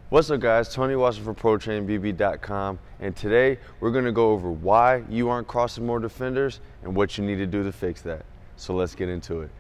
What's up guys, Tony Watson for ProTrainingBB.com, and today we're going to go over why you aren't crossing more defenders and what you need to do to fix that. So let's get into it.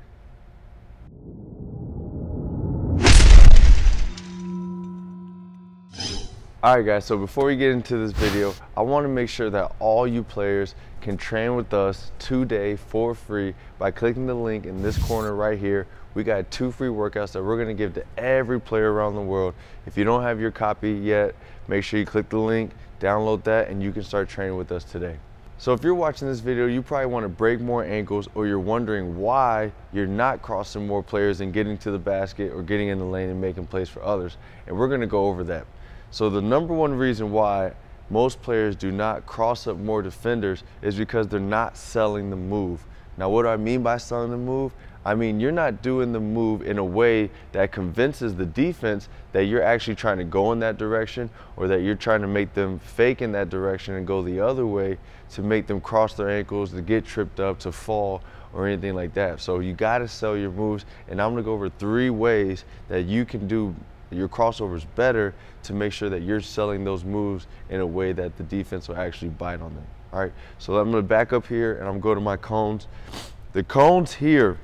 Alright guys, so before we get into this video, I want to make sure that all you players can train with us today for free by clicking the link in this corner right here. We got 2 free workouts that we're going to give to every player around the world. If you don't have your copy yet, make sure you click the link, download that, and you can start training with us today. So if you're watching this video, you probably want to break more ankles, or you're wondering why you're not crossing more players and getting to the basket or getting in the lane and making plays for others. And we're going to go over that. So the #1 reason why most players do not cross up more defenders is because they're not selling the move. Now, what do I mean by selling the move? I mean, you're not doing the move in a way that convinces the defense that you're actually trying to go in that direction, or that you're trying to make them fake in that direction and go the other way to make them cross their ankles, to get tripped up, to fall, or anything like that. So you got to sell your moves, and I'm going to go over 3 ways that you can do your crossovers better to make sure that you're selling those moves in a way that the defense will actually bite on them. All right, so I'm going to back up here and I'm going to go to my cones. The cones here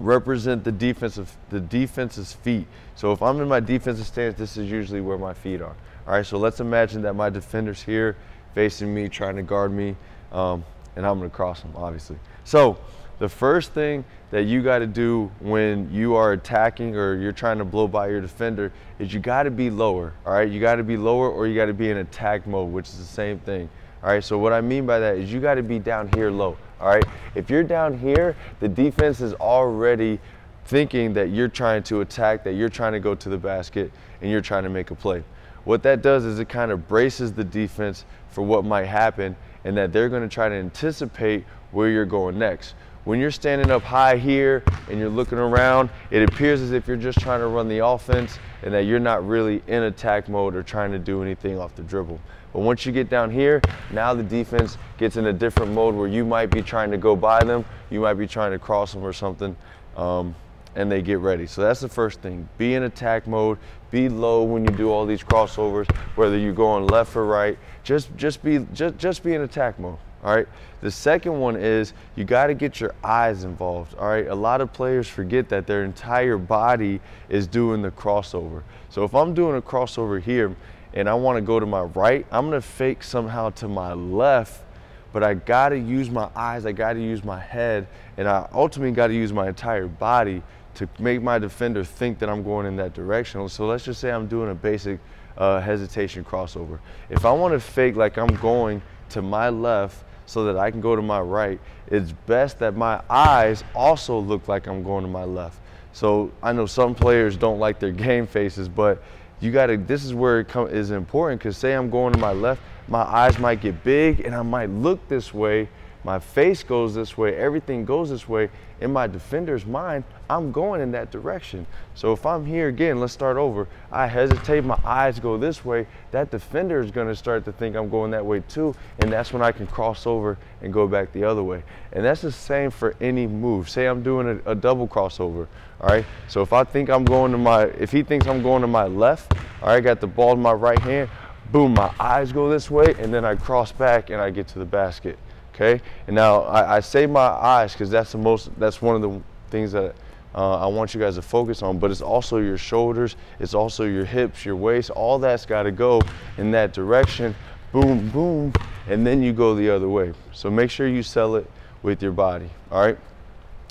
represent the defense's feet. So if I'm in my defensive stance, this is usually where my feet are. All right, so let's imagine that my defender's here facing me, trying to guard me, and I'm going to cross them, obviously. So the first thing that you got to do when you are attacking or you're trying to blow by your defender is you got to be lower. All right, you got to be lower, or you got to be in attack mode, which is the same thing. All right, so what I mean by that is you got to be down here low. All right, if you're down here, the defense is already thinking that you're trying to attack, that you're trying to go to the basket, and you're trying to make a play. What that does is it kind of braces the defense for what might happen, and that they're going to try to anticipate where you're going next. When you're standing up high here and you're looking around, it appears as if you're just trying to run the offense and that you're not really in attack mode or trying to do anything off the dribble. But once you get down here, now the defense gets in a different mode where you might be trying to go by them, you might be trying to cross them or something, and they get ready. So that's the first thing. Be in attack mode, be low when you do all these crossovers, whether you're going left or right, just be in attack mode. All right, the second one is you got to get your eyes involved. All right, a lot of players forget that their entire body is doing the crossover. So if I'm doing a crossover here and I want to go to my right, I'm going to fake somehow to my left, but I got to use my eyes, I got to use my head, and I ultimately got to use my entire body to make my defender think that I'm going in that direction. So let's just say I'm doing a basic hesitation crossover. If I want to fake like I'm going to my left so that I can go to my right, it's best that my eyes also look like I'm going to my left. So I know some players don't like their game faces, but you gotta, this is where it is important, because say I'm going to my left, my eyes might get big and I might look this way, my face goes this way, everything goes this way. In my defender's mind, I'm going in that direction. So if I'm here again, let's start over. I hesitate, my eyes go this way, that defender is gonna start to think I'm going that way too, and that's when I can cross over and go back the other way. And that's the same for any move. Say I'm doing a double crossover, all right? So if I think I'm going to if he thinks I'm going to my left, all right, got the ball in my right hand, boom, my eyes go this way, and then I cross back and I get to the basket. Okay, and now I say my eyes because that's one of the things that I want you guys to focus on, but it's also your shoulders, it's also your hips, your waist, all that's got to go in that direction, boom, boom, and then you go the other way. So make sure you sell it with your body, all right?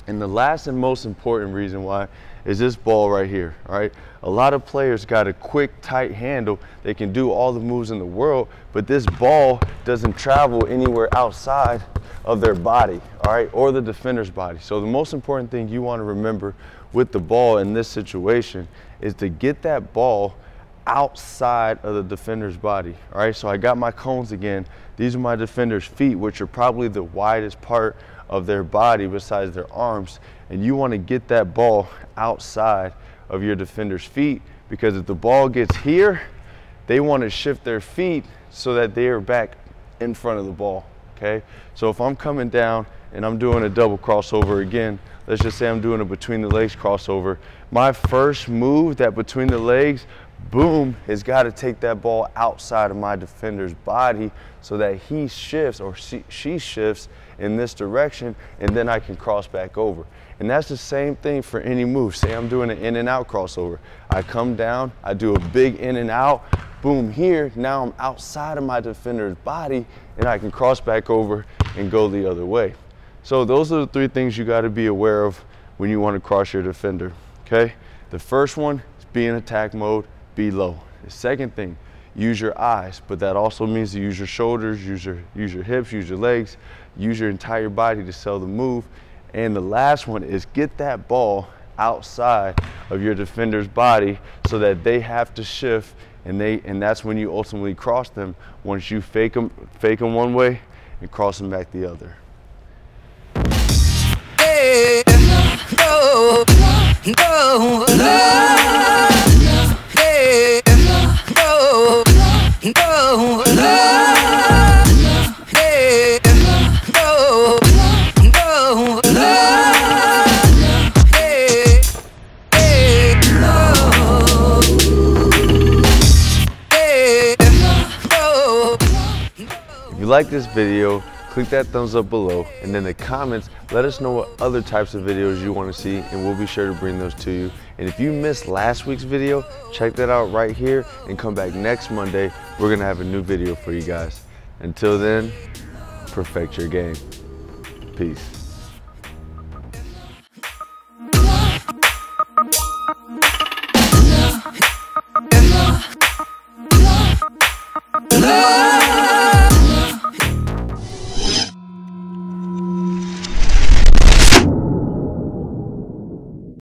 And the last and most important reason why is this ball right here, all right? A lot of players got a quick, tight handle. They can do all the moves in the world, but this ball doesn't travel anywhere outside of their body, all right, or the defender's body. So the most important thing you want to remember with the ball in this situation is to get that ball outside of the defender's body, all right? So I got my cones again. These are my defender's feet, which are probably the widest part of their body besides their arms, and you want to get that ball outside of your defender's feet, because if the ball gets here, they want to shift their feet so that they are back in front of the ball, okay? So if I'm coming down and I'm doing a double crossover again, let's just say I'm doing a between the legs crossover, my first move, that between the legs, Boom has got to take that ball outside of my defender's body so that he shifts or she shifts in this direction, and then I can cross back over. And that's the same thing for any move. Say I'm doing an in and out crossover. I come down, I do a big in and out, boom here, now I'm outside of my defender's body and I can cross back over and go the other way. So those are the three things you got to be aware of when you want to cross your defender, okay? The first one is be in attack mode, be low. The second thing, use your eyes, but that also means to use your shoulders, use your hips, use your legs, use your entire body to sell the move. And the last one is get that ball outside of your defender's body so that they have to shift, and that's when you ultimately cross them, once you fake them one way and cross them back the other. Hey, no, no, no. Hey, no, no, no. Hey, no, no, no. Hey, hey, no. Hey, no. If you like this video, click that thumbs up below, and in the comments, let us know what other types of videos you want to see, and we'll be sure to bring those to you. And if you missed last week's video, check that out right here and come back next Monday. We're going to have a new video for you guys. Until then, perfect your game. Peace.